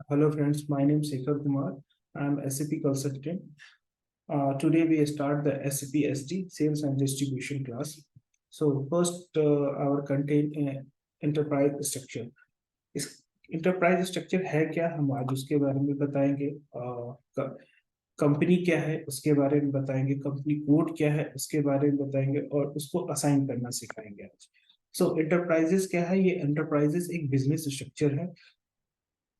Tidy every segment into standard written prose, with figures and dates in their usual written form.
Hello friends, my name is Shekhar Kumar. I am SAP consultant. Today we start the SAP SD sales and distribution class. So first our contain enterprise structure. इस enterprise structure है क्या, हम आज उसके बारे में बताएंगे। Company क्या है उसके बारे में बताएंगे, कंपनी कोड क्या है उसके बारे में बताएंगे और उसको असाइन करना सिखाएंगे आज। सो एंटरप्राइजेस क्या है? ये एंटरप्राइजेस एक बिजनेस स्ट्रक्चर है।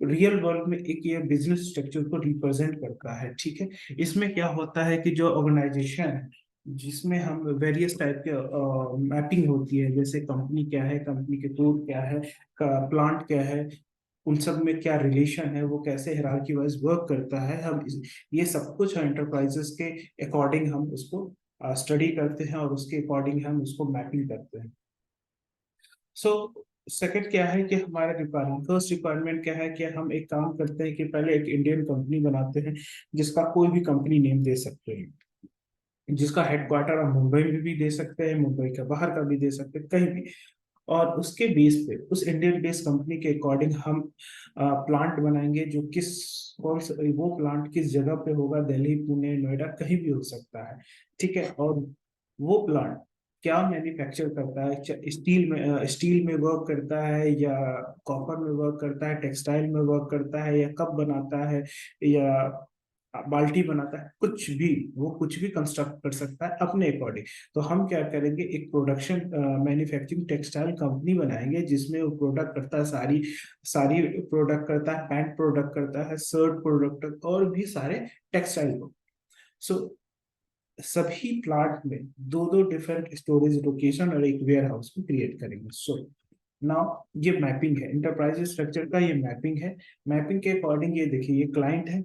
रियल वर्ल्ड में एक ये बिजनेस स्ट्रक्चर को रिप्रेजेंट करता है। ठीक है, इसमें क्या होता है कि जो ऑर्गेनाइजेशन है जिसमें हम वेरियस टाइप के मैपिंग होती है, जैसे कंपनी क्या है, कंपनी के कोड क्या है, प्लांट क्या है, उन सब में क्या रिलेशन है, वो कैसे हायरार्की वाइज वर्क करता है, ये सब कुछ एंटरप्राइजेस के अकॉर्डिंग हम उसको स्टडी करते हैं और उसके अकॉर्डिंग हम उसको मैपिंग करते हैं। सो सेकंड क्या है कि हमारा रिक्वायरमेंट, फर्स्ट रिक्वायरमेंट क्या है कि हम एक काम करते हैं कि पहले एक इंडियन कंपनी बनाते हैं जिसका कोई भी कंपनी नेम दे सकते हैं, जिसका हेडक्वार्टर हम मुंबई में भी दे सकते हैं, मुंबई के बाहर का भी दे सकते हैं, कहीं भी। और उसके बेस पे उस इंडियन बेस्ड कंपनी के अकॉर्डिंग हम प्लांट बनाएंगे, जो किस कौन सा वो प्लांट किस जगह पे होगा, दिल्ली, पुणे, नोएडा, कहीं भी हो सकता है। ठीक है, और वो प्लांट क्या मैन्युफैक्चर करता है, स्टील में वर्क करता है या कॉपर में वर्क करता है, टेक्सटाइल में वर्क करता है, या कप बनाता है या बाल्टी बनाता है, कुछ भी, वो कुछ भी कंस्ट्रक्ट कर सकता है अपने अकॉर्डिंग। तो हम क्या करेंगे, एक प्रोडक्शन मैन्युफैक्चरिंग टेक्सटाइल कंपनी बनाएंगे जिसमें वो प्रोडक्ट करता है, सारी सारी प्रोडक्ट करता है, पैंट प्रोडक्ट करता है, शर्ट प्रोडक्ट और भी सारे टेक्सटाइल को। सो सभी प्लांट में दो दो डिफरेंट स्टोरेज लोकेशन और एक वेयर हाउस को क्रिएट करेंगे। सो नाउ ये मैपिंग है, इंटरप्राइज स्ट्रक्चर का ये मैपिंग है। मैपिंग के अकॉर्डिंग ये देखिए, ये क्लाइंट है।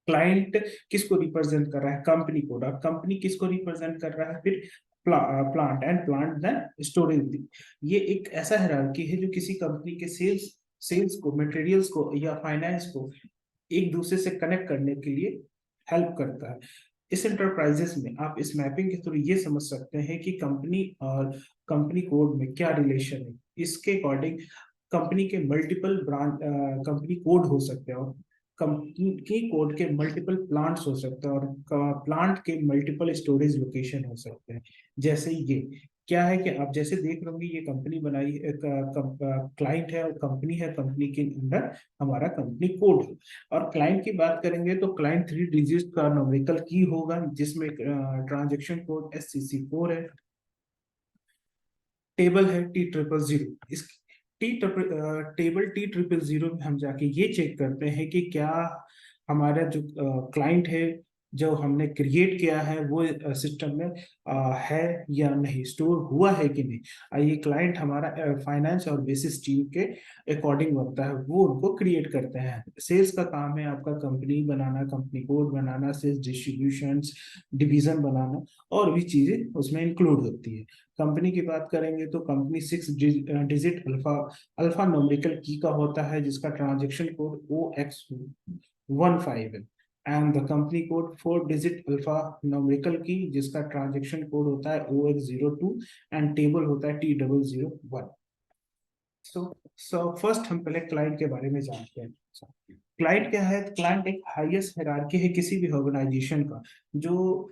क्लाइंट किसको रिप्रेजेंट कर रहा है? कंपनी को। कंपनी किसको रिप्रेजेंट कर रहा है? फिर plant, and plant then storage. ये एक ऐसा हायरार्की है जो किसी कंपनी के सेल्स सेल्स को, मटेरियल्स को या फाइनेंस को एक दूसरे से कनेक्ट करने के लिए हेल्प करता है। इस एंटरप्राइजेस में आप इस मैपिंग के थ्रू ये समझ सकते हैं कि कंपनी और कंपनी कोड में क्या रिलेशन है। इसके अकॉर्डिंग कंपनी के मल्टीपल ब्रांड कंपनी कोड हो सकते हैं, और कंपनी कोड के मल्टीपल प्लांट्स हो सकते हैं, और प्लांट के मल्टीपल स्टोरेज लोकेशन हो सकते हैं। जैसे ये क्या है कि आप जैसे देख रहे होंगे, ये कंपनी बनाई, क्लाइंट है और कंपनी है, कंपनी के अंदर हमारा कंपनी कोड है। और क्लाइंट की बात करेंगे तो क्लाइंट 3 डिजिट का न्यूमेरिकल की होगा, जिसमें ट्रांजेक्शन कोड SCC4 है, टेबल है T000। इस टेबल T000 में हम जाके ये चेक करते हैं कि क्या हमारा जो क्लाइंट है, जो हमने क्रिएट किया है, वो सिस्टम में है या नहीं, स्टोर हुआ है कि नहीं। ये क्लाइंट हमारा फाइनेंस और बेसिस टीम के अकॉर्डिंग बनता है, वो उनको क्रिएट करते हैं। सेल्स का काम है आपका कंपनी बनाना, कंपनी कोड बनाना, सेल्स डिस्ट्रीब्यूशन डिवीजन बनाना, और भी चीजें उसमें इंक्लूड होती है। कंपनी की बात करेंगे तो कंपनी 6 डिजिट अल्फा न्यूमेरिकल की का होता है, जिसका ट्रांजेक्शन कोड OX15 है। And the company code 4 digit alpha numerical की, जिसका ट्रांजेक्शन कोड होता है OX02, एंड टेबल होता है T001। सो सो फर्स्ट हम पहले क्लाइंट के बारे में जानते हैं। क्लाइंट क्या है? क्लाइंट एक हाईएस्ट हायरार्की है किसी भी ऑर्गेनाइजेशन का, जो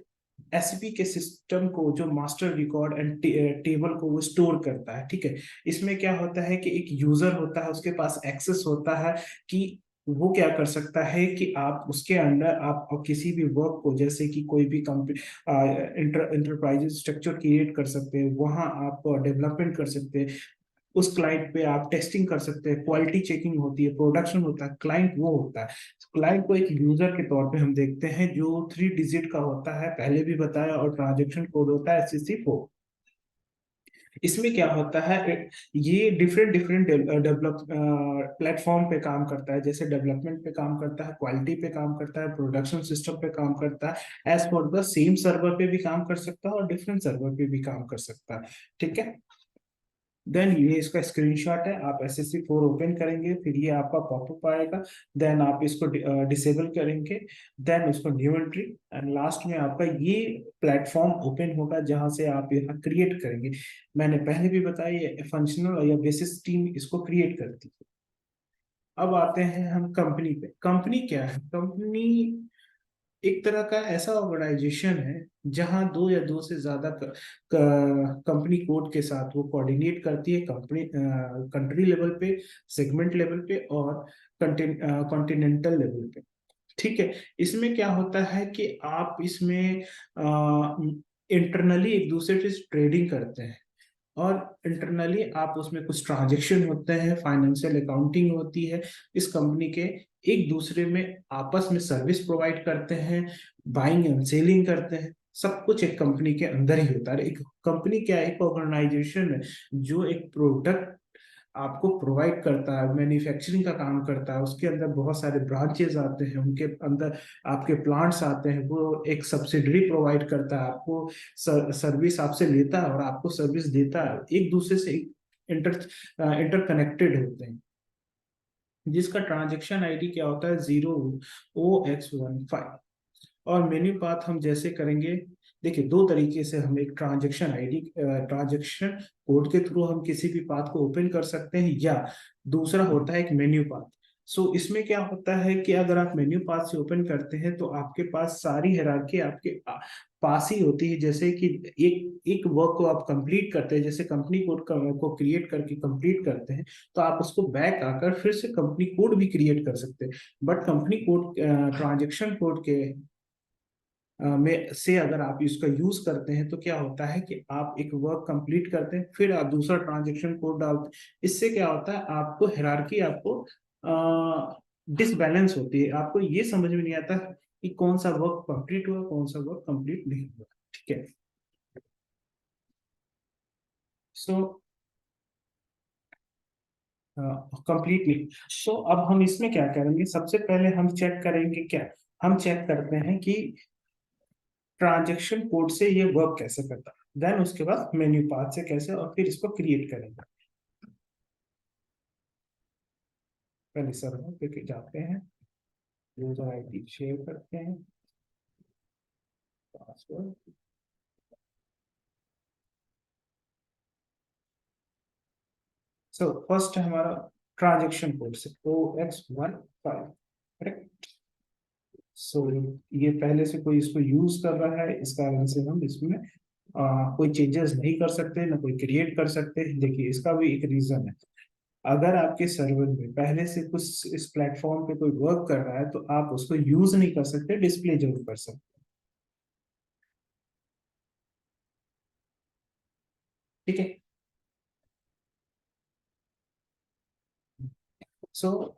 एसपी के सिस्टम को, जो मास्टर रिकॉर्ड एंड टेबल को वो स्टोर करता है। ठीक है, इसमें क्या होता है कि एक यूजर होता है, उसके पास एक्सेस होता है कि वो क्या कर सकता है कि आप उसके अंदर आप किसी भी वर्क को, जैसे कि कोई भी कंपनी इंटरप्राइजेस स्ट्रक्चर क्रिएट कर सकते हैं, वहां आप डेवलपमेंट कर सकते हैं, उस क्लाइंट पे आप टेस्टिंग कर सकते हैं, क्वालिटी चेकिंग होती है, प्रोडक्शन होता है। क्लाइंट वो होता है। क्लाइंट को एक यूजर के तौर पे हम देखते हैं, जो 3 डिजिट का होता है, पहले भी बताया, और ट्रांजेक्शन कोड होता है SCC4। इसमें क्या होता है, ये डिफरेंट डिफरेंट डेवलप प्लेटफॉर्म पे काम करता है, जैसे डेवलपमेंट पे काम करता है, क्वालिटी पे काम करता है, प्रोडक्शन सिस्टम पे काम करता है, as for the same server पे भी काम कर सकता है और डिफरेंट सर्वर पे भी काम कर सकता है। ठीक है, देन ये इसका स्क्रीनशॉट है, आप SCC4 ओपन करेंगे, फिर ये आपका पॉपअप आएगा, देन आप इसको डिसेबल करेंगे, देन उसको न्यू एंट्री, एंड लास्ट में आपका ये प्लेटफॉर्म ओपन होगा जहां से आप यहाँ क्रिएट करेंगे। मैंने पहले भी बताया, ये फंक्शनल या बेसिस टीम इसको क्रिएट करती है। अब आते हैं हम कंपनी पे। कंपनी क्या है? कंपनी एक तरह का ऐसा ऑर्गेनाइजेशन है जहां दो या दो से ज्यादा कंपनी कोड के साथ वो कोऑर्डिनेट करती है, कंपनी कंट्री लेवल पे, सेगमेंट लेवल पे और कॉन्टिनेंटल लेवल पे। ठीक है। इसमें क्या होता है कि आप इसमें इंटरनली एक दूसरे से ट्रेडिंग करते हैं, और इंटरनली आप उसमें कुछ ट्रांजेक्शन होते हैं, फाइनेंशियल अकाउंटिंग होती है इस कंपनी के, एक दूसरे में आपस में सर्विस प्रोवाइड करते हैं, बाइंग एंड सेलिंग करते हैं, सब कुछ एक कंपनी के अंदर ही होता है। एक कंपनी क्या है? एक ऑर्गेनाइजेशन है जो एक प्रोडक्ट आपको प्रोवाइड करता है, मैन्युफैक्चरिंग का काम करता है, उसके अंदर बहुत सारे ब्रांचेस आते हैं, उनके अंदर आपके प्लांट्स आते हैं, वो एक सब्सिडरी प्रोवाइड करता है आपको, सर्विस आपसे लेता है और आपको सर्विस देता है, एक दूसरे से इंटर इंटरकनेक्टेड होते हैं, जिसका ट्रांजेक्शन आईडी क्या होता है? 0OX15। और मेन्यू पाथ हम जैसे करेंगे, देखिए दो तरीके से हम एक ट्रांजैक्शन आईडी, ट्रांजैक्शन कोड के थ्रू हम किसी भी पाथ को ओपन कर सकते हैं, या दूसरा होता है एक मेन्यू पाथ। सो इसमें क्या होता है कि अगर आप मेन्यू पाथ से ओपन करते हैं तो आपके पास सारी हायरार्की आपके पास ही होती है। जैसे कि एक एक वर्क को आप कंप्लीट करते हैं, जैसे कंपनी कोड को क्रिएट करके कंप्लीट करते हैं, तो आप उसको बैक आकर फिर से कंपनी कोड भी क्रिएट कर सकते हैं। But company code, transaction code के में से अगर आप इसका यूज करते हैं तो क्या होता है कि आप एक वर्क कंप्लीट करते हैं, फिर आप दूसरा ट्रांजेक्शन कोड डालते हैं। इससे क्या होता है? आपको हायरार्की, आपको डिसबैलेंस होती है, आपको ये समझ में नहीं आता कि कौन सा वर्क कंप्लीट हुआ, कौन सा वर्क कंप्लीट नहीं हुआ। ठीक है। सो कंप्लीट नहीं। सो अब हम इसमें क्या करेंगे? सबसे पहले हम चेक करेंगे क्या? हम चेक करते हैं कि ट्रांजेक्शन कोड से ये वर्क कैसे करता है, देन उसके बाद मेन्यू पाथ से कैसे, और फिर इसको क्रिएट करेंगे। पहले सर्वर पे जाते हैं, यूजर आईडी शेयर करते हैं, पासवर्ड। सो फर्स्ट है हमारा ट्रांजेक्शन कोड से OX15, करेक्ट। सो ये पहले से कोई इसको यूज कर रहा है, इस कारण से हम इसमें कोई चेंजेस नहीं कर सकते, ना कोई क्रिएट कर सकते। देखिए इसका भी एक रीजन है। अगर आपके सर्वर में पहले से कुछ इस प्लेटफॉर्म पे कोई वर्क कर रहा है तो आप उसको यूज नहीं कर सकते, डिस्प्ले जरूर कर सकते। ठीक है। सो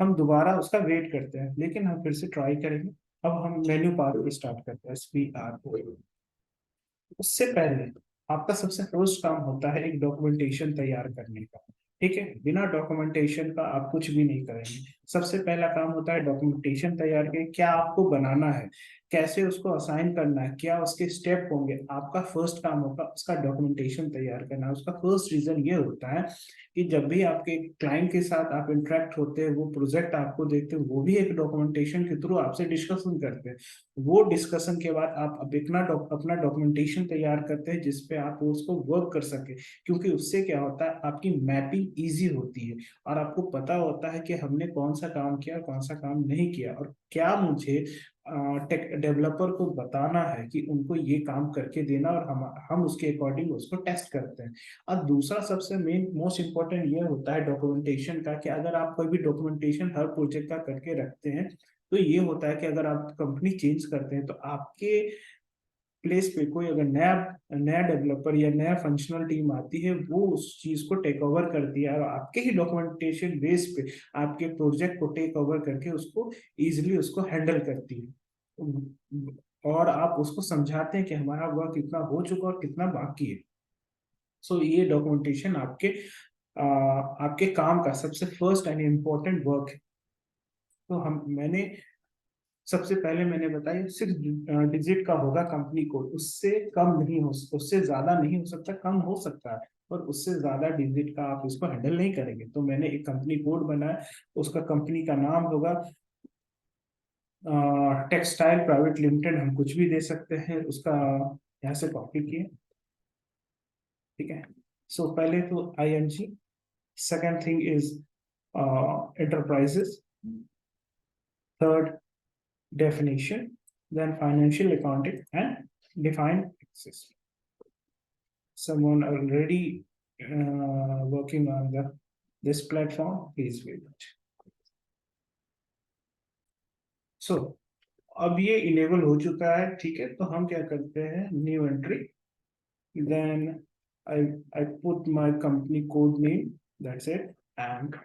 हम दोबारा उसका वेट करते हैं, लेकिन हम फिर से ट्राई करेंगे। अब हम मेन्यू बार पे स्टार्ट करते हैं, SPR। उससे पहले आपका सबसे फर्स्ट काम होता है एक डॉक्यूमेंटेशन तैयार करने का। ठीक है। बिना डॉक्यूमेंटेशन का आप कुछ भी नहीं करेंगे। सबसे पहला काम होता है डॉक्यूमेंटेशन तैयार करें, क्या आपको बनाना है, कैसे उसको असाइन करना है, क्या उसके स्टेप होंगे। आपका फर्स्ट काम होगा उसका डॉक्यूमेंटेशन तैयार करना। उसका फर्स्ट रीजन ये होता है कि जब भी आपके क्लाइंट के साथ आप इंटरेक्ट होते हैं, वो प्रोजेक्ट आपको देखते हैं, वो भी एक डॉक्यूमेंटेशन के थ्रू आपसे डिस्कशन करते हैं। वो डिस्कशन के बाद आप अपना डॉक्यूमेंटेशन तैयार करते हैं जिसपे आप उसको वर्क कर सके, क्योंकि उससे क्या होता है आपकी मैपिंग इजी होती है, और आपको पता होता है कि हमने कौन सा काम किया, कौन सा काम नहीं किया, और क्या मुझे टेक डेवलपर को बताना है कि उनको ये काम करके देना, और हम उसके अकॉर्डिंग उसको टेस्ट करते हैं। और दूसरा सबसे मेन मोस्ट इम्पोर्टेंट ये होता है डॉक्यूमेंटेशन का, कि अगर आप कोई भी डॉक्यूमेंटेशन हर प्रोजेक्ट का करके रखते हैं तो ये होता है कि अगर आप कंपनी चेंज करते हैं तो आपके प्लेस पे कोई अगर नया नया डेवलपर या नया फंक्शनल टीम आती है, वो उस चीज को टेक ओवर करती है और आपके ही डॉक्यूमेंटेशन बेस पे आपके प्रोजेक्ट को टेक ओवर करके उसको इजिली उसको हैंडल करती है, और आप उसको समझाते हैं कि हमारा वर्क कितना हो चुका और कितना बाकी है। सो ये डॉक्यूमेंटेशन आपके काम का सबसे फर्स्ट एंड इम्पोर्टेंट वर्क है। तो हम मैंने सबसे पहले मैंने बताया 6 डिजिट का होगा कंपनी कोड, उससे कम नहीं हो, उससे ज्यादा नहीं हो सकता, कम हो सकता है, पर उससे ज्यादा डिजिट का आप इसको हैंडल नहीं करेंगे। तो मैंने एक कंपनी कोड बनाया, उसका कंपनी का नाम होगा टेक्सटाइल प्राइवेट लिमिटेड, हम कुछ भी दे सकते हैं उसका। यहाँ से कॉपी किए। ठीक है। सो पहले तो ING, second thing is enterprises. Third, definition. Then financial accounting and defined access. Someone already working on this platform, please wait. So अब ये इनेबल हो चुका है, ठीक है। तो हम क्या करते हैं, new entry, then I put my company code name, that's it, and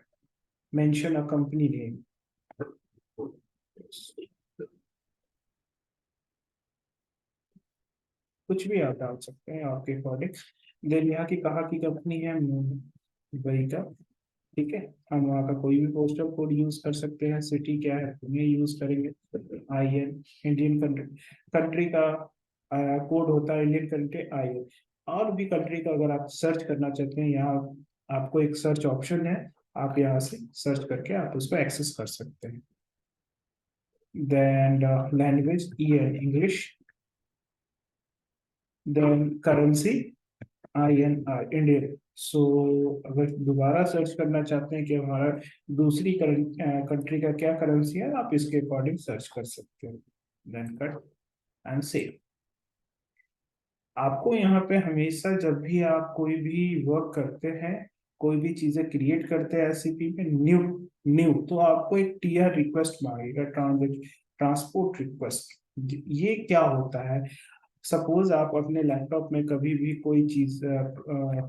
mention a company name. कुछ भी आप डाल सकते हैं आपके अकॉर्डिंग। देन यहाँ की कहाँ की कंपनी है, मुंबई का, ठीक है। हम वहाँ का कोई भी पोस्टल कोड यूज कर सकते हैं। सिटी क्या है, पुणे यूज करेंगे। IN, इंडियन कंट्री का कोड होता है, इंडियन कंट्री IN। और भी कंट्री का अगर आप सर्च करना चाहते हैं, यहाँ आपको एक सर्च ऑप्शन है, आप यहाँ से सर्च करके आप उसको एक्सेस कर सकते हैं। Then language EN, English. Then currency INR, Indian. So अगर दोबारा सर्च करना चाहते हैं कि हमारा दूसरी कंट्री का क्या करेंसी है, आप इसके अकॉर्डिंग सर्च कर सकते हैं। Then cut and save. आपको यहाँ पे हमेशा जब भी आप कोई भी वर्क करते हैं, कोई भी चीजें क्रिएट करते हैं SAP में, न्यू न्यू, तो आपको एक TR रिक्वेस्ट मांगेगा, ट्रांसपोर्ट रिक्वेस्ट। ये क्या होता है, सपोज आप अपने लैपटॉप में कभी भी कोई चीज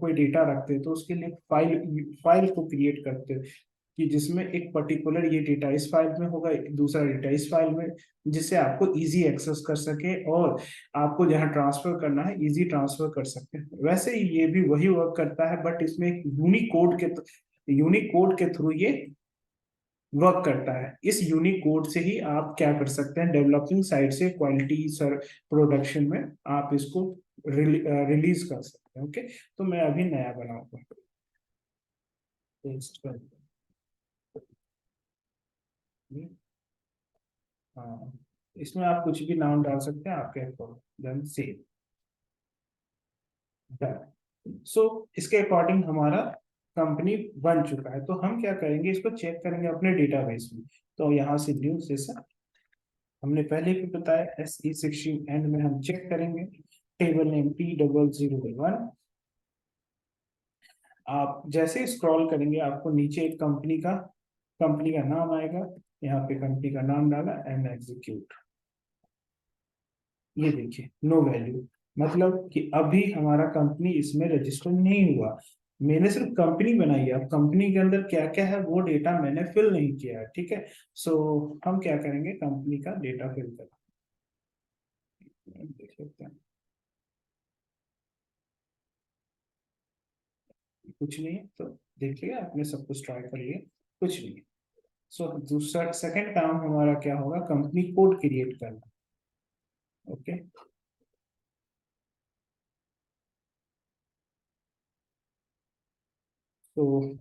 कोई डेटा रखते हैं, तो उसके लिए फाइल को क्रिएट करते हैं कि जिसमें एक पर्टिकुलर ये डेटा इस फाइल में होगा, दूसरा डेटा इस फाइल में, जिससे आपको इजी एक्सेस कर सके और आपको जहाँ ट्रांसफर करना है इजी ट्रांसफर कर सकते हैं। वैसे ही ये भी वही वर्क करता है, बट इसमें एक यूनिक कोड के थ्रू ये वर्क करता है। इस यूनिक कोड से ही आप क्या कर सकते हैं, डेवलपिंग साइड से क्वालिटी सर प्रोडक्शन में आप इसको रिलीज कर सकते हैं। ओके, तो मैं अभी नया बनाऊंगा, पेस्ट कर। हाँ, इसमें आप कुछ भी नाम डाल सकते हैं आपके according. Then save, done. So इसके अकॉर्डिंग हमारा कंपनी बन चुका है। तो हम क्या करेंगे, इसको चेक करेंगे अपने डेटाबेस में। तो यहाँ से न्यू सेशन, हमने पहले भी बताया SE16 एंड में हम चेक करेंगे टेबल नेम T0001। आप जैसे स्क्रॉल करेंगे आपको नीचे एक कंपनी का नाम आएगा, यहाँ पे कंपनी का नाम डाला एंड एग्जीक्यूट। ये देखिए नो वैल्यू, मतलब कि अभी हमारा कंपनी इसमें रजिस्टर नहीं हुआ। मैंने सिर्फ कंपनी बनाई है, अब कंपनी के अंदर क्या क्या है वो डेटा मैंने फिल नहीं किया है, ठीक है। सो हम क्या करेंगे, कंपनी का डेटा फिल करें, देख सकते हैं। कुछ नहीं है, तो देखिए आपने सब कुछ ट्राई कर लिया, कुछ नहीं है। सो दूसरा सेकंड काम हमारा क्या होगा, कंपनी कोड क्रिएट करना। ओके, तो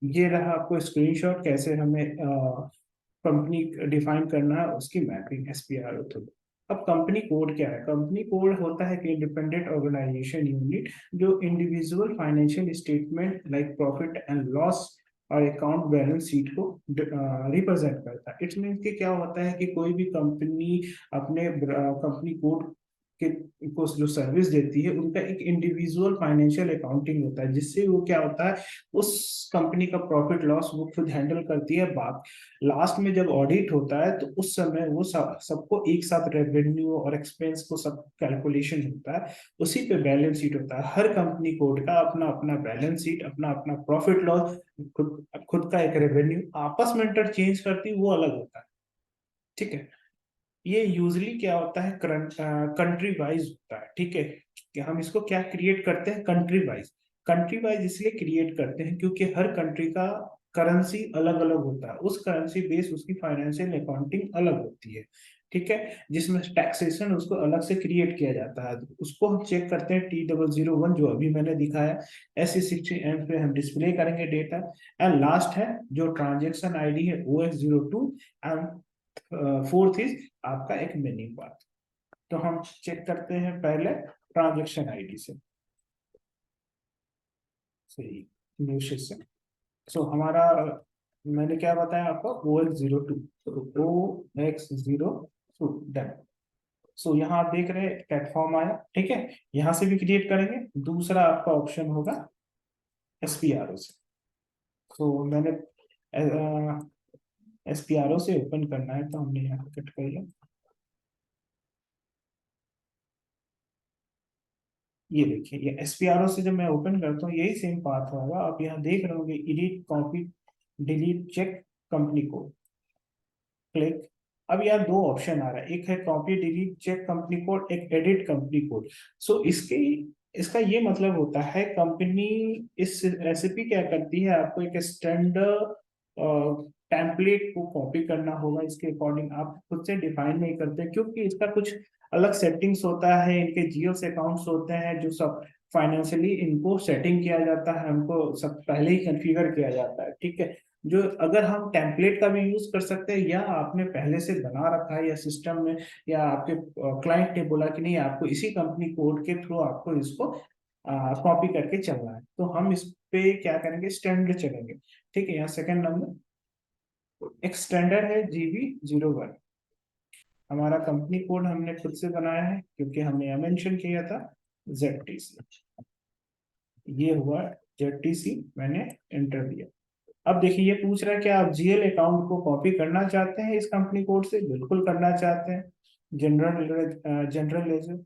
ये रहा आपको स्क्रीनशॉट, कैसे हमें कंपनी डिफाइन करना है, उसकी मैपिंग SPRO थ्रू। अब कंपनी कोड क्या है, कंपनी कोड होता है कि इंडिपेंडेंट ऑर्गेनाइजेशन यूनिट जो individual financial statement like profit and loss और अकाउंट बैलेंस शीट को रिप्रेजेंट करता है। इट्स मीन कि क्या होता है कि कोई भी कंपनी अपने कंपनी कोड के को जो सर्विस देती है, उनका एक इंडिविजुअल फाइनेंशियल अकाउंटिंग होता है, जिससे वो क्या होता है, उस कंपनी का प्रॉफिट लॉस वो खुद हैंडल करती है। बात लास्ट में जब ऑडिट होता है तो उस समय वो सबको एक साथ रेवेन्यू और एक्सपेंस को सब कैलकुलेशन होता है, उसी पे बैलेंस शीट होता है। हर कंपनी कोड का अपना अपना बैलेंस शीट, अपना अपना प्रॉफिट लॉस, खुद का एक रेवेन्यू आपस में इंटरचेंज करती है, वो अलग होता है, ठीक है। ये यूजली क्या होता है, कंट्री वाइज होता है, ठीक है। कि हम इसको क्या क्रिएट करते हैं, कंट्री वाइज इसलिए क्रिएट करते हैं क्योंकि हर कंट्री का करेंसी अलग अलग होता है, उस करेंसी बेस उसकी फाइनेंशियल अकाउंटिंग अलग होती है, ठीक है। जिसमें टैक्सेशन उसको अलग से क्रिएट किया जाता है, उसको हम चेक करते हैं T001, जो अभी मैंने दिखाया। SE16 पे हम डिस्प्ले करेंगे डेटा। एंड लास्ट है जो ट्रांजेक्शन ID है OS02। एंड फोर्थ इज आपका एक मेन्यू पाथ। तो हम चेक करते हैं पहले ट्रांजेक्शन ID से, सही, न्यू सेशन। सो हमारा, मैंने क्या बताया आपको, OX02, OX02 डन। सो यहाँ आप देख रहे हैं प्लेटफॉर्म आया, ठीक है, यहाँ से भी क्रिएट करेंगे। दूसरा आपका ऑप्शन होगा SPRO से। सो मैंने SPRO से ओपन करना है, तो हमने यहाँ कट कर लिया। ये देखिए, ये SPRO से जब मैं ओपन करता हूँ यही सेम पाथ होगा। आप यहाँ देख रहे होंगे edit copy delete check company code, click. अब यहाँ दो ऑप्शन आ रहा है, एक है copy delete check company code, एक एडिट कंपनी कोड। सो इसके इसका ये मतलब होता है, कंपनी इस रेसिपी क्या करती है, आपको एक स्टैंडर्ड टेम्पलेट को कॉपी करना होगा, इसके अकॉर्डिंग आप खुद से डिफाइन नहीं करते, क्योंकि इसका कुछ अलग सेटिंग्स होता है, इनके जियोस अकाउंट्स होते हैं, जो सब फाइनेंशियली इनको सेटिंग किया जाता है, हमको सब पहले ही कॉन्फ़िगर किया जाता है, ठीक है। जो अगर हम टेम्पलेट का भी यूज कर सकते हैं, या आपने पहले से बना रखा है या सिस्टम में, या आपके क्लाइंट ने बोला कि नहीं आपको इसी कंपनी कोड के थ्रू आपको इसको कॉपी करके चलना है, तो हम इस पे क्या करेंगे, स्टैंडर्ड चलेंगे, ठीक है। यहाँ सेकंड नंबर एक स्टैंडर्ड है GB01। हमारा कंपनी कोड हमने खुद से बनाया है, क्योंकि हमने यहाँ मेंशन किया था ZTC। ये हुआ ZTC, मैंने एंटर दिया। अब देखिए ये पूछ रहा है कि आप GL अकाउंट को कॉपी करना चाहते हैं इस कंपनी कोड से, बिल्कुल करना चाहते हैं। General ledger,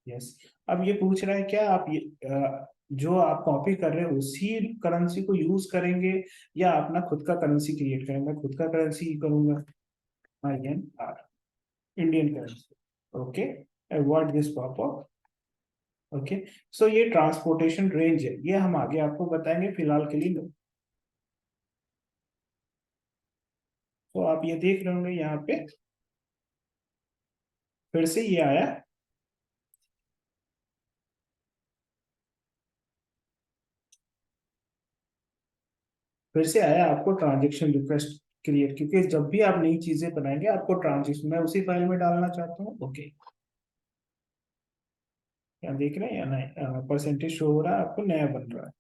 yes. अब ये पूछ रहा है क्या आप ये जो आप कॉपी कर रहे हो उसी करेंसी को यूज करेंगे, या अपना खुद का करेंसी क्रिएट करेंगे। मैं खुद का करेंसी करूंगा, INR, Indian currency, okay. Avoid this popup, okay. So ये ट्रांसपोर्टेशन रेंज है, ये हम आगे आपको बताएंगे, फिलहाल के लिए नो। तो आप ये देख रहे होंगे यहाँ पे फिर से ये आया, फिर से आया आपको ट्रांजेक्शन रिक्वेस्ट क्रिएट, क्योंकि जब भी आप नई चीजें बनाएंगे आपको ट्रांजेक्शन, मैं उसी फाइल में डालना चाहता हूँ, ओके। यहाँ देख रहे हैं या नहीं, परसेंटेज शो हो रहा है आपको, नया बन रहा है।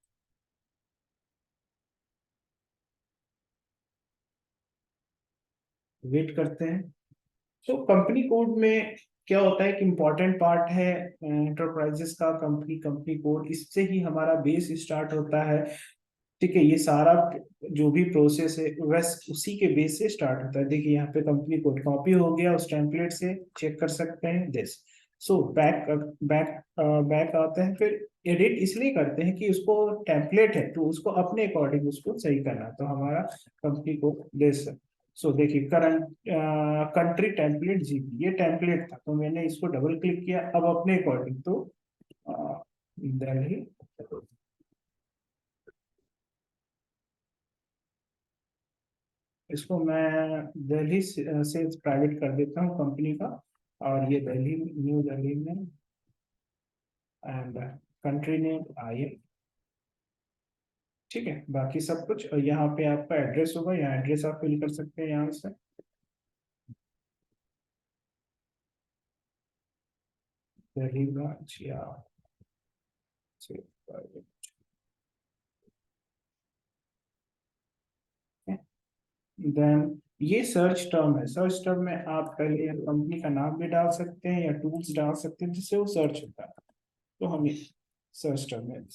वेट करते हैं। तो कंपनी कोड में क्या होता है कि इम्पोर्टेंट पार्ट है एंटरप्राइजेस का कंपनी कंपनी कोड, इससे ही हमारा बेस स्टार्ट होता है, ठीक है। ये सारा जो भी प्रोसेस है वैस उसी के बेस से स्टार्ट होता है। देखिए यहाँ पे कंपनी कोड कॉपी हो गया, उस टेम्पलेट से चेक कर सकते हैं this. So back back back आते हैं, फिर एडिट इसलिए करते हैं कि उसको टेम्पलेट है तो उसको अपने अकॉर्डिंग उसको सही करना है, तो हमारा कंपनी कोड दिस। सो देखिए करंट कंट्री टेम्पलेट GB, ये टेम्पलेट था तो मैंने इसको डबल क्लिक किया, अब अपने अकॉर्डिंग तो दिल्ली, इसको मैं दिल्ली से प्राइवेट कर देता हूँ कंपनी का, और ये दिल्ली, न्यू दिल्ली में, एंड कंट्री नेम IN, ठीक है। बाकी सब कुछ, और यहाँ पे आपका एड्रेस होगा, यहाँ एड्रेस आप फिल कर सकते हैं यहाँ से। दिल्ली ब्रांच या प्राइवेट, देन ये सर्च टर्म है, सर्च टर्म में आप पहले कंपनी का नाम भी डाल सकते हैं या टूल्स डाल सकते हैं जिससे वो सर्च होता है, तो हम ये सर्च टर्म में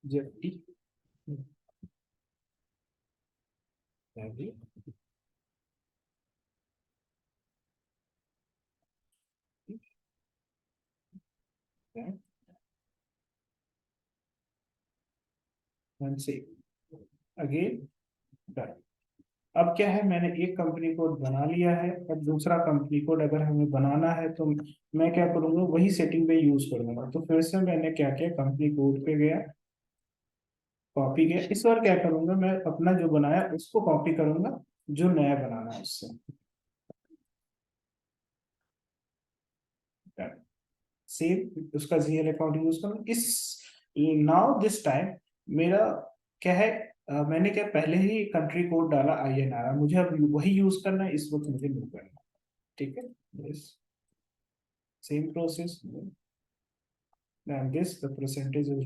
जेपी दिल्ली, अगेन डन। अब क्या है, मैंने एक कंपनी कोड बना लिया है, और दूसरा कंपनी कोड अगर हमें बनाना है तो मैं क्या करूंगा, वही सेटिंग में यूज करूंगा। तो फिर से मैंने क्या किया, कंपनी कोड पे गया, कॉपी गया, इस बार क्या करूंगा, मैं अपना जो बनाया उसको कॉपी करूंगा, जो नया बनाना है उससे सेव उसका GL अकाउंट यूज करूँ इस। नाउ दिस टाइम मेरा क्या है, मैंने क्या पहले ही कंट्री कोड डाला INR, मुझे अब वही यूज करना है, इस वक्त मुझे नहीं करना, ठीक है। Same process, then this the percentage is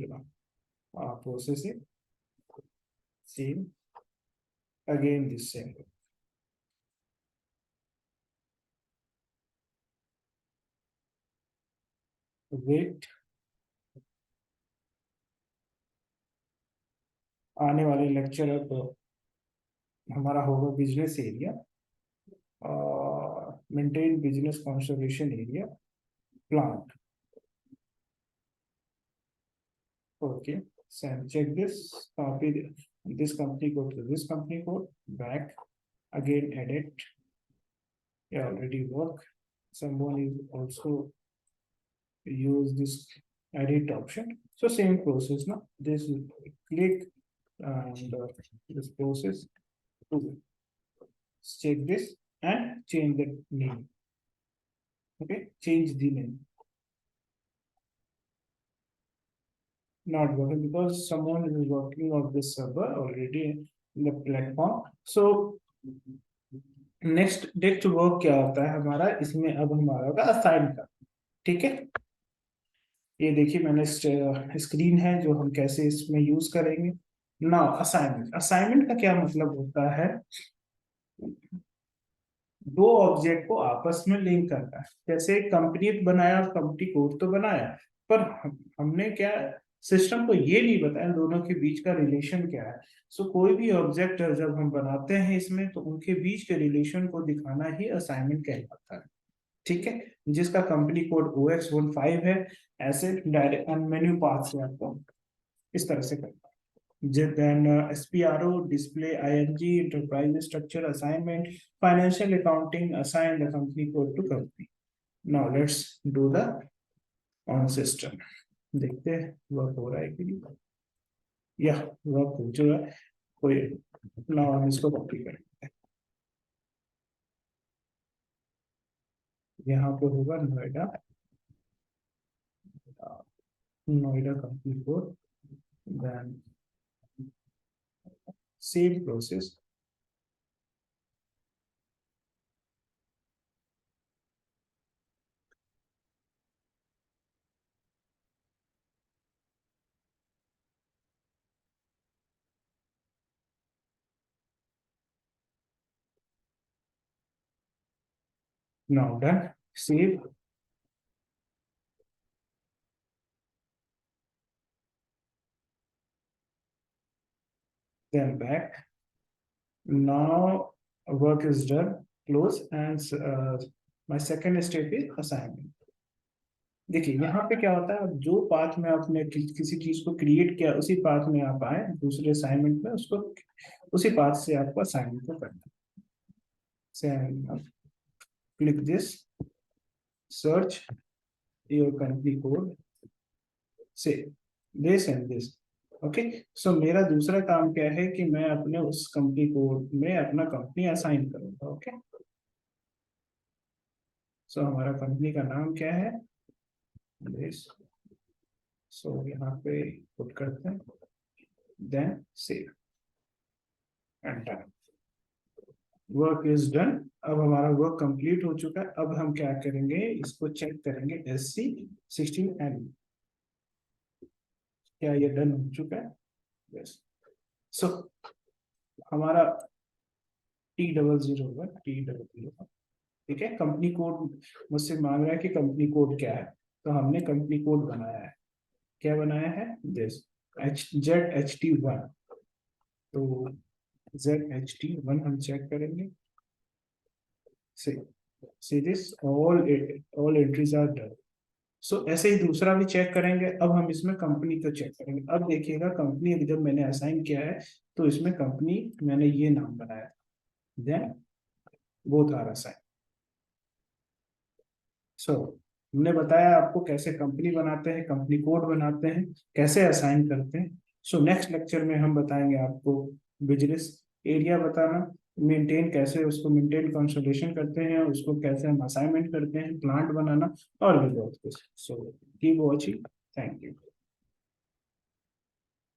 processing, same, again this same, wait, आने वाले लेक्चर अब हमारा होगा business area, maintain business conservation area, plant. Okay, so check this, copy this company code to this company code, back, again edit, yeah, already work. Someone is also use this edit option. So same process now. This click and this process to check this and change the name. Okay, change the name. Not working because someone is working on this server already in the platform. So next work क्या होता है हमारा इसमें, अब हमारा होगा assign का. ठीक है, ये देखिए मैंने स्क्रीन है जो हम कैसे इसमें यूज करेंगे. नाउ असाइनमेंट, असाइनमेंट का क्या मतलब होता है, दो ऑब्जेक्ट को आपस में लिंक करना है. जैसे कंपनी बनाया, कंपनी कोड तो बनाया, पर हमने क्या सिस्टम को ये नहीं बताया दोनों के बीच का रिलेशन क्या है. सो कोई भी ऑब्जेक्ट जब हम बनाते हैं इसमें तो उनके बीच के रिलेशन को दिखाना ही असाइनमेंट कहलाता है. ठीक है, जिसका कंपनी कोड OX15 है. ऐसे डायरेक्ट मेन्यू पाथ से आपको इस तरह से करना है. then SPRO, display ING, enterprise structure assignment, financial accounting, assign the company code to company. Now let's do the on system. देखते हैं वर्क हो रहा है कि नहीं. या वर्क हो चुका है. कोई now हम इसको कॉपी करेंगे. यहाँ पे होगा Noida, Noida company code, then same process. Now done, save, then back. Now work is done, close, and my second step is assignment. देखिए यहाँ पे क्या होता है, अब जो पाथ में आपने किसी चीज को क्रिएट किया उसी पाथ में आप आए दूसरे असाइनमेंट में, उसको उसी पाथ से आपको असाइनमेंट को करना है. Click this, search your company code, से दिस एंड दिस. ओके, सो मेरा दूसरा काम क्या है कि मैं अपने उस कंपनी कोड में अपना कंपनी असाइन करूंगा. ओके, सो हमारा कंपनी का नाम क्या है, दिस. सो यहाँ पे पुट करते हैं, then save and done. Work is done. अब हमारा वर्क कंप्लीट हो चुका है. अब हम क्या करेंगे, इसको चेक करेंगे SC16N, क्या ये डन हो चुका है. यस. सो हमारा T00 होगा, T00. ठीक है, कंपनी कोड मुझसे मांग रहा है कि कंपनी कोड क्या है, तो हमने कंपनी कोड बनाया है. क्या बनाया है, दिस ZHT1. तो ZHT1 हम चेक करेंगे. see this, all entries are done. सो ऐसे ही दूसरा भी चेक करेंगे. अब हम इसमें कंपनी को चेक करेंगे. अब देखिएगा कंपनी जब मैंने असाइन किया है तो इसमें कंपनी मैंने ये नाम बनाया, देन बोथ आर असाइन. सो हमने बताया आपको कैसे कंपनी बनाते हैं, कंपनी कोड बनाते हैं, कैसे असाइन करते हैं. सो नेक्स्ट लेक्चर में हम बताएंगे आपको बिजनेस एरिया बताना, मेंटेन कैसे उसको मेंटेन कंसोलिडेशन करते हैं, उसको कैसे हम असाइनमेंट करते हैं, प्लांट बनाना और भी बहुत कुछ. So keep watching. Thank you.